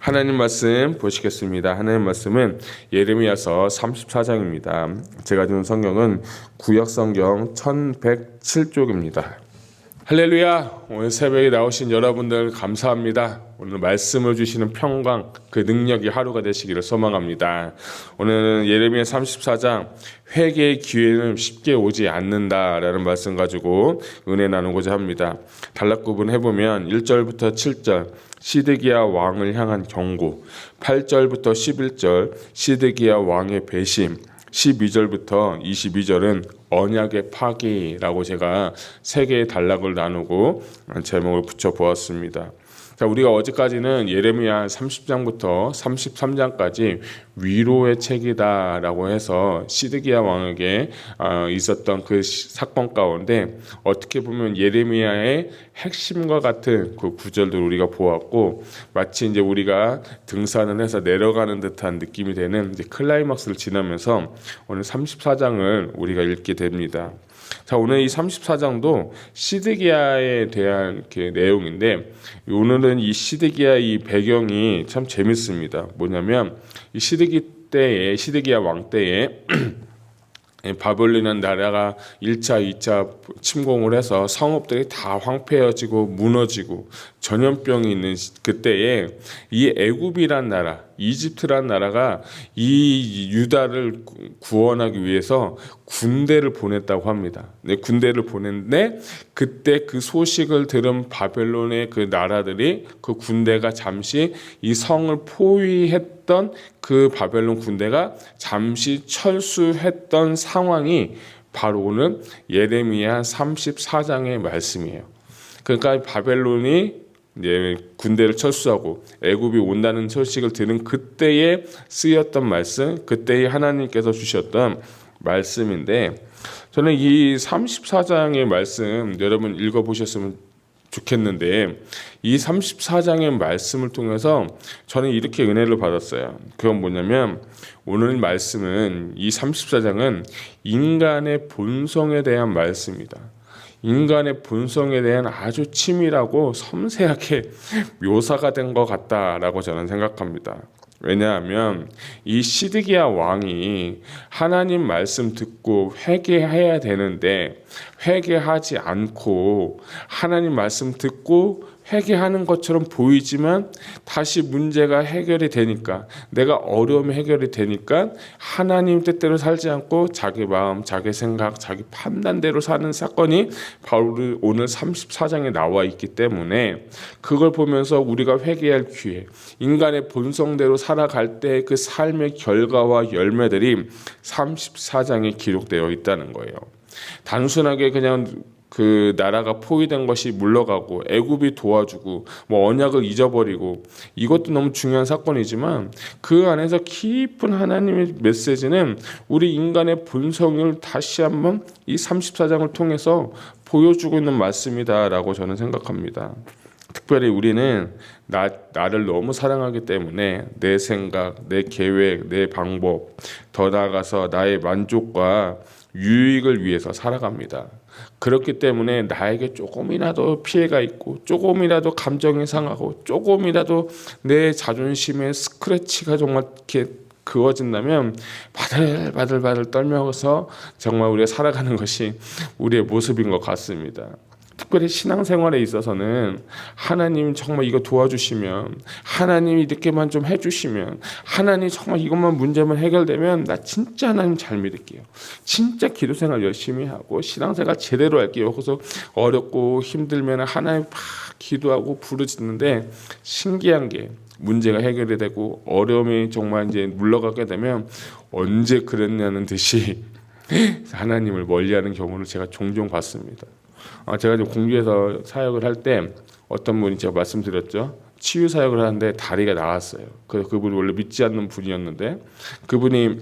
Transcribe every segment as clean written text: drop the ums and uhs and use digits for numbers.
하나님 말씀 보시겠습니다. 하나님 말씀은 예레미야서 34장입니다. 제가 준 성경은 구약성경 1107쪽입니다. 할렐루야! 오늘 새벽에 나오신 여러분들 감사합니다. 오늘 말씀을 주시는 평강, 그 능력이 하루가 되시기를 소망합니다. 오늘은 예레미야 34장 회개의 기회는 쉽게 오지 않는다라는 말씀 가지고 은혜 나누고자 합니다. 단락구분 해보면 1절부터 7절 시드기야 왕을 향한 경고, 8절부터 11절 시드기야 왕의 배심, 12절부터 22절은 언약의 파기라고 제가 세 개의 단락을 나누고 제목을 붙여보았습니다. 자, 우리가 어제까지는 예레미야 30장부터 33장까지 위로의 책이다라고 해서 시드기야 왕에게 있었던 그 사건 가운데 어떻게 보면 예레미야의 핵심과 같은 그 구절들을 우리가 보았고, 마치 이제 우리가 등산을 해서 내려가는 듯한 느낌이 되는 이제 클라이막스를 지나면서 오늘 34장을 우리가 읽게 됩니다. 자, 오늘 이 34장도 시드기야에 대한 내용인데, 오늘은 이 시드기야 이 배경이 참 재밌습니다. 뭐냐면 이 시드기야 왕 때에 바벨론이라는 나라가 1차, 2차 침공을 해서 성읍들이 다 황폐해지고 무너지고 전염병이 있는 그때에 이 애굽이란 나라, 이집트란 나라가 이 유다를 구원하기 위해서 군대를 보냈다고 합니다. 네, 군대를 보냈는데 그때 그 소식을 들은 바벨론의 그 나라들이 그 군대가 잠시 이 성을 포위했던 그 바벨론 군대가 잠시 철수했던 상황이 바로 오늘 예레미야 34장의 말씀이에요. 그러니까 바벨론이 이제 군대를 철수하고 애굽이 온다는 소식을 들은 그때에 쓰였던 말씀, 그때에 하나님께서 주셨던 말씀인데, 저는 이 34장의 말씀 여러분 읽어보셨으면 좋겠는데, 이 34장의 말씀을 통해서 저는 이렇게 은혜를 받았어요. 그건 뭐냐면 오늘 말씀은, 이 34장은 인간의 본성에 대한 말씀입니다. 인간의 본성에 대한 아주 치밀하고 섬세하게 묘사가 된 것 같다라고 저는 생각합니다. 왜냐하면 이 시드기야 왕이 하나님 말씀 듣고 회개해야 되는데 회개하지 않고, 하나님 말씀 듣고 회개하는 것처럼 보이지만 다시 문제가 해결이 되니까, 내가 어려움이 해결이 되니까 하나님 뜻대로 살지 않고 자기 마음, 자기 생각, 자기 판단대로 사는 사건이 바로 오늘 34장에 나와 있기 때문에, 그걸 보면서 우리가 회개할 기회, 인간의 본성대로 살아갈 때 그 삶의 결과와 열매들이 34장에 기록되어 있다는 거예요. 단순하게 그냥 그 나라가 포위된 것이 물러가고 애굽이 도와주고 뭐 언약을 잊어버리고, 이것도 너무 중요한 사건이지만 그 안에서 깊은 하나님의 메시지는 우리 인간의 본성을 다시 한번 이 34장을 통해서 보여주고 있는 말씀이다라고 저는 생각합니다. 특별히 우리는 나를 너무 사랑하기 때문에 내 생각, 내 계획, 내 방법, 더 나아가서 나의 만족과 유익을 위해서 살아갑니다. 그렇기 때문에 나에게 조금이라도 피해가 있고, 조금이라도 감정이 상하고, 조금이라도 내 자존심에 스크래치가 정말 이렇게 그어진다면 바들바들 떨면서 정말 우리가 살아가는 것이 우리의 모습인 것 같습니다. 특별히 신앙생활에 있어서는 하나님 정말 이거 도와주시면, 하나님이 이렇게만 좀 해주시면, 하나님 정말 이것만 문제만 해결되면 나 진짜 하나님 잘 믿을게요. 진짜 기도생활 열심히 하고 신앙생활 제대로 할게요. 그래서 어렵고 힘들면 하나님 막 기도하고 부르짖는데, 신기한 게 문제가 해결이 되고 어려움이 정말 이제 물러가게 되면 언제 그랬냐는 듯이 하나님을 멀리하는 경우를 제가 종종 봤습니다. 제가 이제 공주에서 사역을 할 때 어떤 분이, 제가 말씀드렸죠, 치유 사역을 하는데 다리가 나갔어요. 그분이 원래 믿지 않는 분이었는데 그분이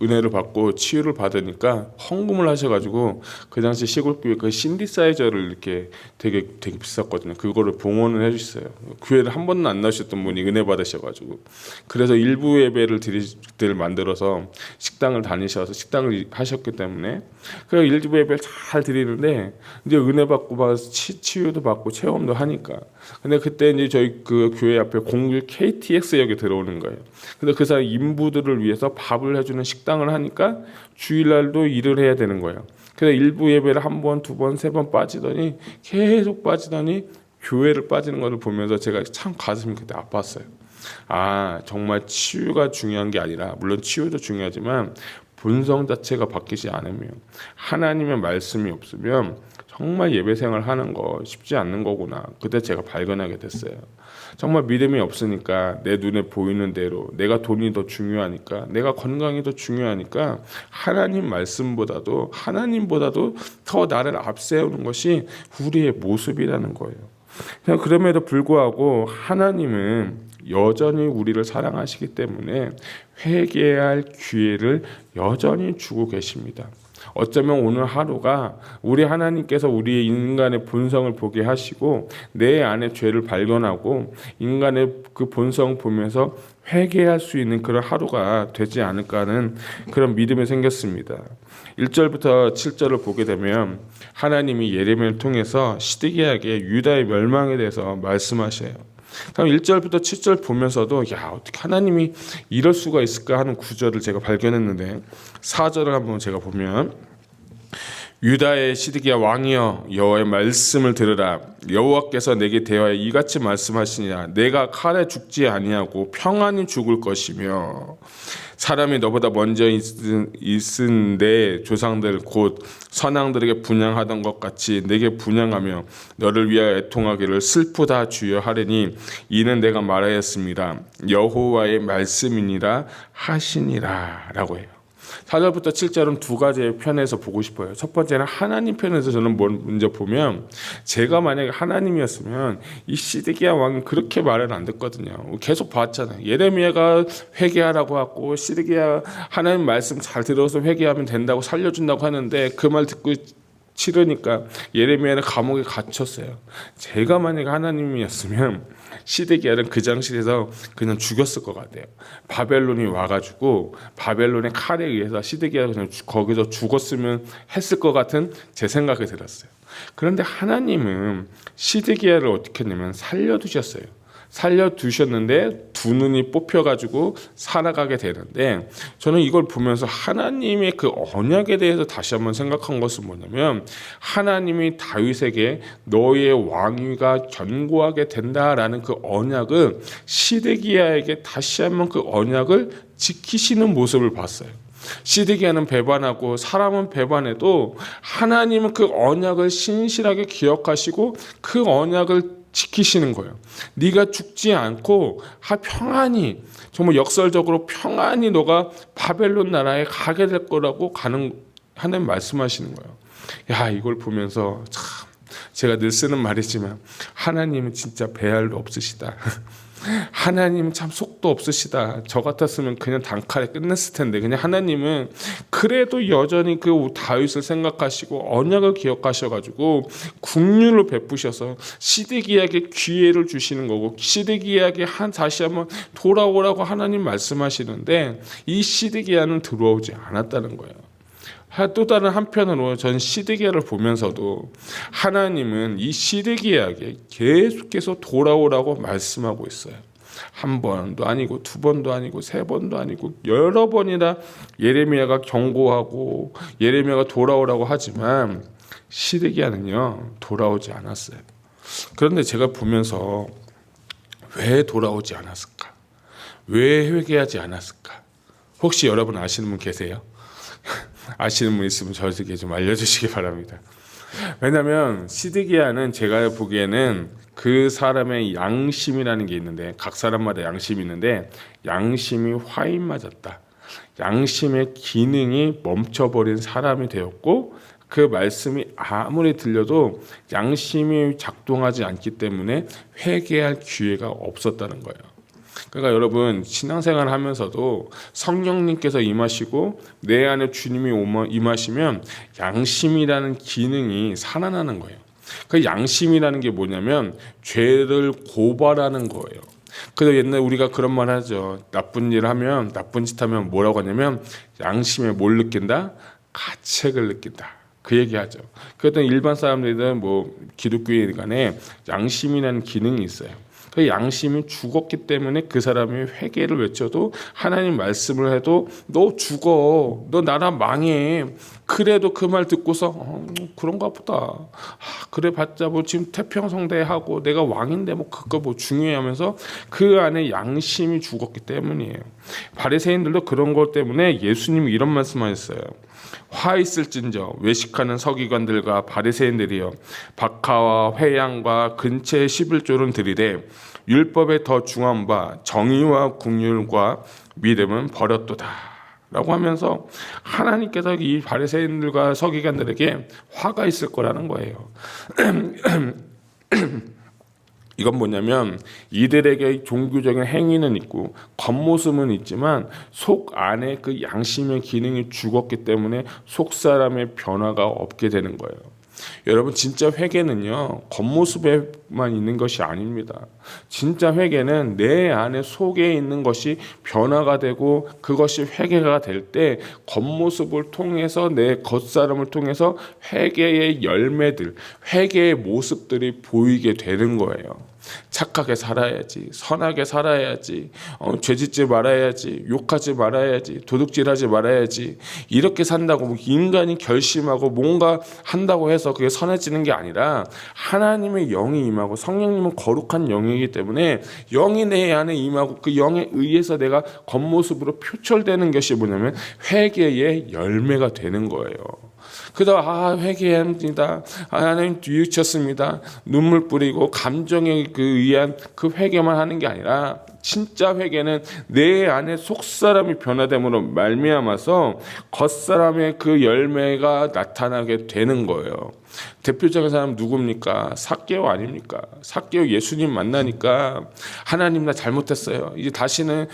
은혜를 받고 치유를 받으니까 헌금을 하셔가지고 그 당시 시골교회 그 신디사이저를 이렇게 되게 비쌌거든요. 그거를 봉헌을 해주셨어요. 교회를 한 번도 안 나오셨던 분이 은혜 받으셔가지고 그래서 일부 예배를 드릴 때를 만들어서 식당을 다니셔서 식당을 하셨기 때문에 그 일부 예배를 잘 드리는데 이제 은혜 받고 막 치유도 받고 체험도 하니까 근데 그때 이제 저희 그 교회 앞에 공길 KTX역에 들어오는 거예요. 근데 그 사람 인부들을 위해서 밥을 해주는 식당을 하니까 주일날도 일을 해야 되는 거예요. 그래서 일부 예배를 한 번, 두 번, 세 번 빠지더니 계속 빠지더니 교회를 빠지는 것을 보면서 제가 참 가슴이 그때 아팠어요. 아, 정말 치유가 중요한 게 아니라 물론 치유도 중요하지만 본성 자체가 바뀌지 않으면 하나님의 말씀이 없으면 정말 예배 생활 하는 거 쉽지 않는 거구나. 그때 제가 발견하게 됐어요. 정말 믿음이 없으니까 내 눈에 보이는 대로 내가 돈이 더 중요하니까 내가 건강이 더 중요하니까 하나님보다도 더 나를 앞세우는 것이 우리의 모습이라는 거예요. 그럼에도 불구하고 하나님은 여전히 우리를 사랑하시기 때문에 회개할 기회를 여전히 주고 계십니다. 어쩌면 오늘 하루가 우리 하나님께서 우리의 인간의 본성을 보게 하시고 내 안에 죄를 발견하고 인간의 그 본성 보면서 회개할 수 있는 그런 하루가 되지 않을까 하는 그런 믿음이 생겼습니다. 1절부터 7절을 보게 되면 하나님이 예레미야를 통해서 시드기야에게 유다의 멸망에 대해서 말씀하셔요. 그럼 1절부터 7절 보면서도 야, 어떻게 하나님이 이럴 수가 있을까 하는 구절을 제가 발견했는데 4절을 한번 제가 보면 유다의 시드기야 왕이여 여호와의 말씀을 들으라. 여호와께서 내게 대하여 이같이 말씀하시니라. 내가 칼에 죽지 아니하고 평안히 죽을 것이며 사람이 너보다 먼저 있은 내 조상들 곧 선왕들에게 분향하던 것 같이 내게 분향하며 너를 위하여 애통하기를 슬프다 주여 하리니 이는 내가 말하였습니다. 여호와의 말씀이니라 하시니라 라고 해요. 4절부터 7절은 두 가지의 편에서 보고 싶어요. 첫 번째는 하나님 편에서 저는 먼저 보면 제가 만약에 하나님이었으면 이 시드기야 왕이 그렇게 말을 안 듣거든요. 계속 봤잖아요. 예레미야가 회개하라고 하고 시드기야 하나님 말씀 잘 들어서 회개하면 된다고 살려준다고 하는데 그 말 듣고 싫으니까 예레미야는 감옥에 갇혔어요. 제가 만약에 하나님이었으면 시드기야는 그 장실에서 그냥 죽였을 것 같아요. 바벨론이 와가지고 바벨론의 칼에 의해서 시드기야가 그냥 거기서 죽었으면 했을 것 같은 제 생각이 들었어요. 그런데 하나님은 시드기야를 어떻게 했냐면 살려두셨어요. 살려두셨는데 두 눈이 뽑혀가지고 살아가게 되는데 저는 이걸 보면서 하나님의 그 언약에 대해서 다시 한번 생각한 것은 뭐냐면 하나님이 다윗에게 너의 왕위가 견고하게 된다라는 그 언약을 시드기야에게 다시 한번 그 언약을 지키시는 모습을 봤어요. 시드기야는 배반하고 사람은 배반해도 하나님은 그 언약을 신실하게 기억하시고 그 언약을 지키시는 거예요. 네가 죽지 않고 평안히 정말 역설적으로 평안히 너가 바벨론 나라에 가게 될 거라고 하나님 말씀하시는 거예요. 야, 이걸 보면서 참 제가 늘 쓰는 말이지만 하나님은 진짜 배알도 없으시다. 하나님은 참 속도 없으시다. 저 같았으면 그냥 단칼에 끝냈을 텐데 그냥 하나님은 그래도 여전히 그 다윗을 생각하시고 언약을 기억하셔가지고 긍휼을 베푸셔서 시드기야에게 기회를 주시는 거고 시드기야에게 다시 한번 돌아오라고 하나님 말씀하시는데 이 시드기야는 들어오지 않았다는 거예요. 또 다른 한편으로 전 시드기야를 보면서도 하나님은 이 시드기야에게 계속해서 돌아오라고 말씀하고 있어요. 한 번도 아니고 두 번도 아니고 세 번도 아니고 여러 번이나 예레미야가 경고하고 예레미야가 돌아오라고 하지만 시드기야는요 돌아오지 않았어요. 그런데 제가 보면서 왜 돌아오지 않았을까? 왜 회개하지 않았을까? 혹시 여러분 아시는 분 계세요? 아시는 분 있으면 저에게 좀 알려주시기 바랍니다. 왜냐하면 시드기야는 제가 보기에는 그 사람의 양심이라는 게 있는데 각 사람마다 양심이 있는데 양심이 화인 맞았다. 양심의 기능이 멈춰버린 사람이 되었고 그 말씀이 아무리 들려도 양심이 작동하지 않기 때문에 회개할 기회가 없었다는 거예요. 그러니까 여러분 신앙생활 하면서도 성령님께서 임하시고 내 안에 주님이 임하시면 양심이라는 기능이 살아나는 거예요. 그 양심이라는 게 뭐냐면 죄를 고발하는 거예요. 그래서 옛날에 우리가 그런 말 하죠. 나쁜 일 하면, 나쁜 짓 하면 뭐라고 하냐면 양심에 뭘 느낀다? 가책을 느낀다. 그 얘기하죠. 그랬더니 일반 사람들은 뭐 기독교인 간에 양심이라는 기능이 있어요. 그 양심이 죽었기 때문에 그 사람이 회개를 외쳐도 하나님 말씀을 해도 너 죽어, 너 나라 망해. 그래도 그 말 듣고서 그런가 보다. 그래 봤자 뭐 지금 태평성대하고 내가 왕인데 뭐 그거 뭐 중요하면서 그 안에 양심이 죽었기 때문이에요. 바리새인들도 그런 것 때문에 예수님이 이런 말씀하셨어요. 화 있을진저 외식하는 서기관들과 바리새인들이여 박하와 회양과 근처의 11조는 들이되 율법에 더 중한 바 정의와 국률과 믿음은 버렸도다 라고 하면서 하나님께서 이 바리새인들과 서기관들에게 화가 있을 거라는 거예요. 이건 뭐냐면 이들에게 종교적인 행위는 있고 겉모습은 있지만 속 안에 그 양심의 기능이 죽었기 때문에 속 사람의 변화가 없게 되는 거예요. 여러분 진짜 회개는요 겉모습에만 있는 것이 아닙니다. 진짜 회개는 내 안에 속에 있는 것이 변화가 되고 그것이 회개가 될 때 겉모습을 통해서 내 겉사람을 통해서 회개의 열매들, 회개의 모습들이 보이게 되는 거예요. 착하게 살아야지, 선하게 살아야지, 죄짓지 말아야지, 욕하지 말아야지, 도둑질하지 말아야지. 이렇게 산다고 인간이 결심하고 뭔가 한다고 해서 그게 선해지는 게 아니라 하나님의 영이 임하고 성령님은 거룩한 영이기 때문에 영이 내 안에 임하고 그 영에 의해서 내가 겉모습으로 표출되는 것이 뭐냐면 회개의 열매가 되는 거예요. 그러다 회개합니다. 하나님 뉘우쳤습니다. 눈물 뿌리고 감정에 의한 그 회개만 하는 게 아니라 진짜 회개는 내 안에 속사람이 변화됨으로 말미암아서 겉사람의 그 열매가 나타나게 되는 거예요. 대표적인 사람 누굽니까? 삭개오 아닙니까? 삭개오 예수님 만나니까 하나님 나 잘못했어요. 이제 다시는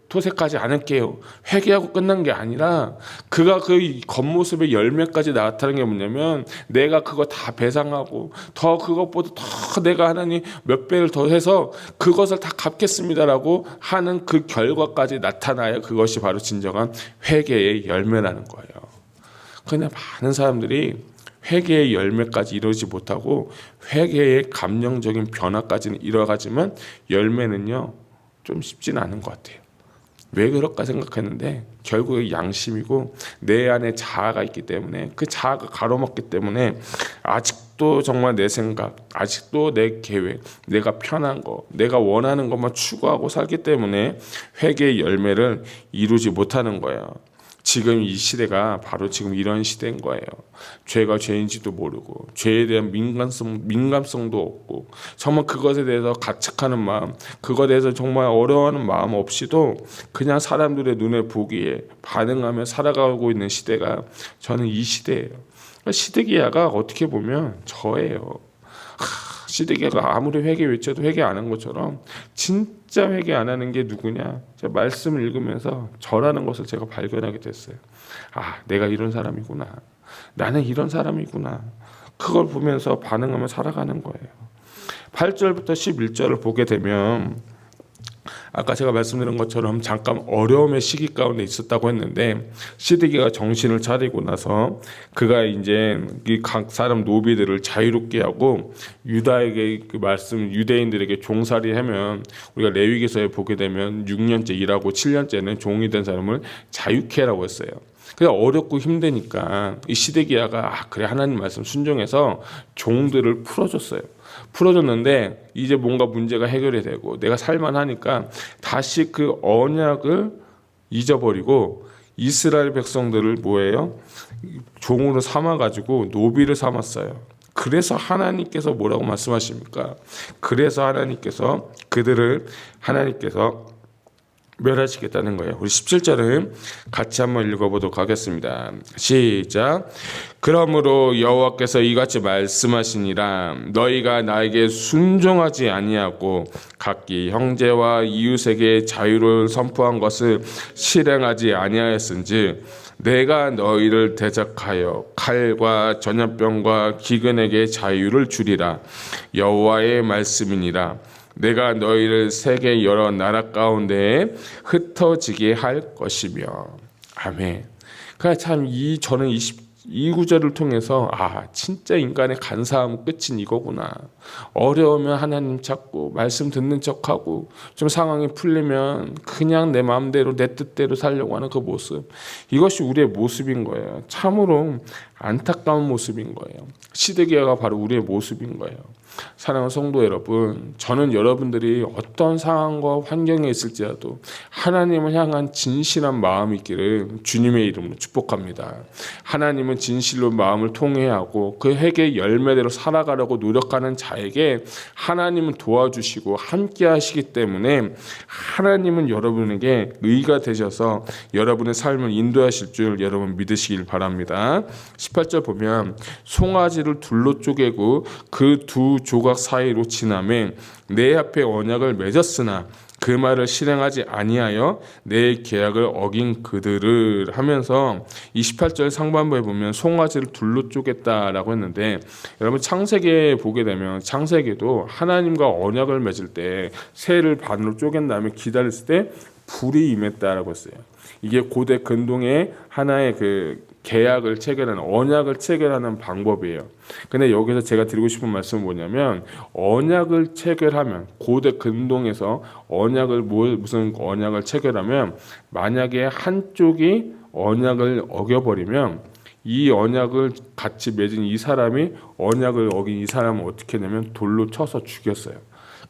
토색하지 않을게요. 회개하고 끝난 게 아니라 그가 그 겉모습의 열매까지 나타나는 게 뭐냐면 내가 그거 다 배상하고 더 그것보다 더 내가 하나님 몇 배를 더 해서 그것을 다 갚겠습니다라고 하는 그 결과까지 나타나야 그것이 바로 진정한 회개의 열매라는 거예요. 그런데 많은 사람들이 회개의 열매까지 이루지 못하고 회개의 감정적인 변화까지는 이뤄가지만 열매는요 좀 쉽지는 않은 것 같아요. 왜 그럴까 생각했는데 결국에 양심이고 내 안에 자아가 있기 때문에 그 자아가 가로막기 때문에 아직도 정말 내 생각, 아직도 내 계획, 내가 편한 거, 내가 원하는 것만 추구하고 살기 때문에 회개의 열매를 이루지 못하는 거예요. 지금 이 시대가 바로 지금 이런 시대인 거예요. 죄가 죄인지도 모르고 죄에 대한 민감성도 없고 정말 그것에 대해서 가책하는 마음, 그것에 대해서 정말 어려워하는 마음 없이도 그냥 사람들의 눈에 보기에 반응하며 살아가고 있는 시대가 저는 이 시대예요. 시드기야가 어떻게 보면 저예요. 시드기야가 아무리 회개 외쳐도 회개 안 한 것처럼 진짜 회개 안 하는 게 누구냐? 제가 말씀을 읽으면서 저라는 것을 제가 발견하게 됐어요. 내가 이런 사람이구나. 나는 이런 사람이구나. 그걸 보면서 반응하며 살아가는 거예요. 8절부터 11절을 보게 되면 아까 제가 말씀드린 것처럼 잠깐 어려움의 시기 가운데 있었다고 했는데 시드기야가 정신을 차리고 나서 그가 이제 각 사람 노비들을 자유롭게 하고 유다에게 그 말씀 유대인들에게 종살이 하면 우리가 레위기서에 보게 되면 6년째 일하고 7년째는 종이 된 사람을 자유케 하라고 했어요. 그냥 어렵고 힘드니까 이 시드기야가 그래 하나님 말씀 순종해서 종들을 풀어줬어요. 풀어줬는데 이제 뭔가 문제가 해결이 되고 내가 살만하니까 다시 그 언약을 잊어버리고 이스라엘 백성들을 뭐예요? 종으로 삼아가지고 노비를 삼았어요. 그래서 하나님께서 뭐라고 말씀하십니까? 그래서 하나님께서 멸하시겠다는 거예요. 우리 17절은 같이 한번 읽어보도록 하겠습니다. 시작. 그러므로 여호와께서 이같이 말씀하시니라. 너희가 나에게 순종하지 아니하고 각기 형제와 이웃에게 자유를 선포한 것을 실행하지 아니하였은즉 내가 너희를 대적하여 칼과 전염병과 기근에게 자유를 주리라. 여호와의 말씀이니라. 내가 너희를 세계 여러 나라 가운데에 흩어지게 할 것이며. 아멘. 그러니까 참 저는 이 구절을 통해서 진짜 인간의 간사함 끝은 이거구나. 어려우면 하나님 찾고 말씀 듣는 척하고 좀 상황이 풀리면 그냥 내 마음대로 내 뜻대로 살려고 하는 그 모습, 이것이 우리의 모습인 거예요. 참으로 안타까운 모습인 거예요. 시드기야가 바로 우리의 모습인 거예요. 사랑하는 성도 여러분, 저는 여러분들이 어떤 상황과 환경에 있을지라도 하나님을 향한 진실한 마음이 있기를 주님의 이름으로 축복합니다. 하나님은 진실로 마음을 통회하고 그 회개의 열매대로 살아가려고 노력하는 자에게 하나님은 도와주시고 함께 하시기 때문에 하나님은 여러분에게 의가 되셔서 여러분의 삶을 인도하실 줄 여러분 믿으시길 바랍니다. 18절 보면 송아지를 둘로 쪼개고 그 두 조각 사이로 지나매 내 앞에 언약을 맺었으나 그 말을 실행하지 아니하여 내 계약을 어긴 그들을 하면서 28절 상반부에 보면 송아지를 둘로 쪼갰다라고 했는데, 여러분 창세기에 보게 되면 창세기도 하나님과 언약을 맺을 때 새를 반으로 쪼갠 다음에 기다렸을 때 불이 임했다라고 했어요. 이게 고대 근동의 하나의 그 계약을 체결하는, 언약을 체결하는 방법이에요. 근데 여기서 제가 드리고 싶은 말씀은 뭐냐면, 언약을 체결하면, 고대 근동에서 무슨 언약을 체결하면, 만약에 한쪽이 언약을 어겨버리면 이 언약을 같이 맺은 이 사람이, 언약을 어긴 이 사람을 어떻게 하냐면 돌로 쳐서 죽였어요.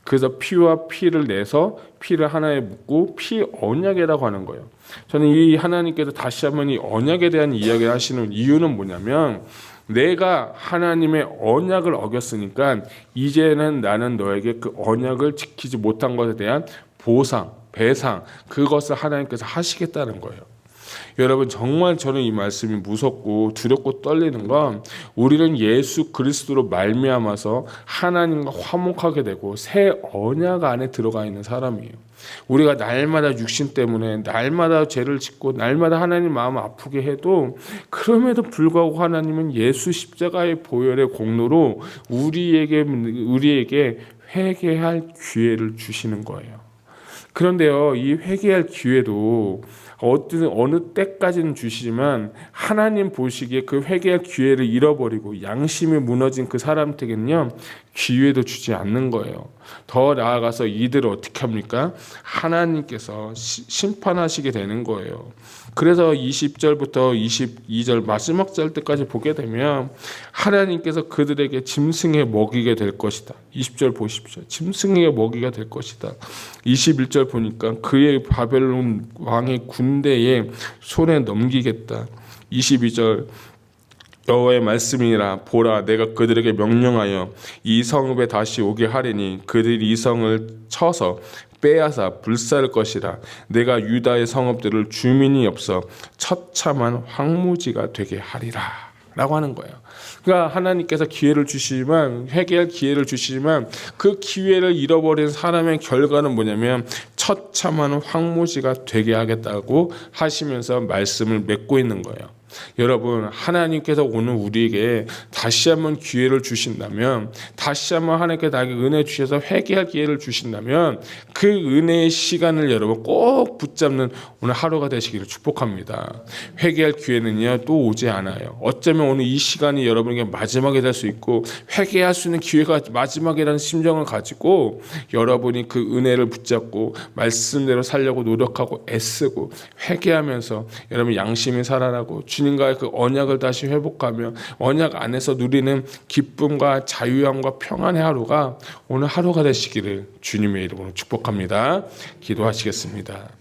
그래서 피와 피를 내서 피를 하나에 묶고 피 언약이라고 하는 거예요. 저는 이 하나님께서 다시 한번 이 언약에 대한 이야기를 하시는 이유는 뭐냐면, 내가 하나님의 언약을 어겼으니까 이제는 나는 너에게 그 언약을 지키지 못한 것에 대한 보상, 배상, 그것을 하나님께서 하시겠다는 거예요. 여러분, 정말 저는 이 말씀이 무섭고 두렵고 떨리는 건, 우리는 예수 그리스도로 말미암아서 하나님과 화목하게 되고 새 언약 안에 들어가 있는 사람이에요. 우리가 날마다 육신 때문에 날마다 죄를 짓고 날마다 하나님 마음 아프게 해도, 그럼에도 불구하고 하나님은 예수 십자가의 보혈의 공로로 우리에게 회개할 기회를 주시는 거예요. 그런데요, 이 회개할 기회도 어느 때까지는 주시지만, 하나님 보시기에 그 회개할 기회를 잃어버리고 양심이 무너진 그 사람에게는요, 기회도 주지 않는 거예요. 더 나아가서 이들을 어떻게 합니까? 하나님께서 심판하시게 되는 거예요. 그래서 20절부터 22절 마지막 절 때까지 보게 되면 하나님께서 그들에게 짐승에 먹이게 될 것이다. 20절 보십시오. 짐승에게 먹이가 될 것이다. 21절 보니까 그의 바벨론 왕의 군대에 손에 넘기겠다. 22절 여호와의 말씀이라. 보라, 내가 그들에게 명령하여 이 성읍에 다시 오게 하리니 그들이 이 성을 쳐서 빼앗아 불살 것이라. 내가 유다의 성읍들을 주민이 없어 처참한 황무지가 되게 하리라 라고 하는 거예요. 그러니까 하나님께서 기회를 주시지만, 회개할 기회를 주시지만, 그 기회를 잃어버린 사람의 결과는 뭐냐면 처참한 황무지가 되게 하겠다고 하시면서 말씀을 맺고 있는 거예요. 여러분, 하나님께서 오늘 우리에게 다시 한번 기회를 주신다면, 다시 한번 하나님께 나에게 은혜 주셔서 회개할 기회를 주신다면, 그 은혜의 시간을 여러분 꼭 붙잡는 오늘 하루가 되시기를 축복합니다. 회개할 기회는요 또 오지 않아요. 어쩌면 오늘 이 시간이 여러분에게 마지막이 될 수 있고, 회개할 수 있는 기회가 마지막이라는 심정을 가지고 여러분이 그 은혜를 붙잡고 말씀대로 살려고 노력하고 애쓰고 회개하면서 여러분 양심이 살아나고 주님과의 그 언약을 다시 회복하며 언약 안에서 누리는 기쁨과 자유함과 평안의 하루가 오늘 하루가 되시기를 주님의 이름으로 축복합니다. 기도하시겠습니다.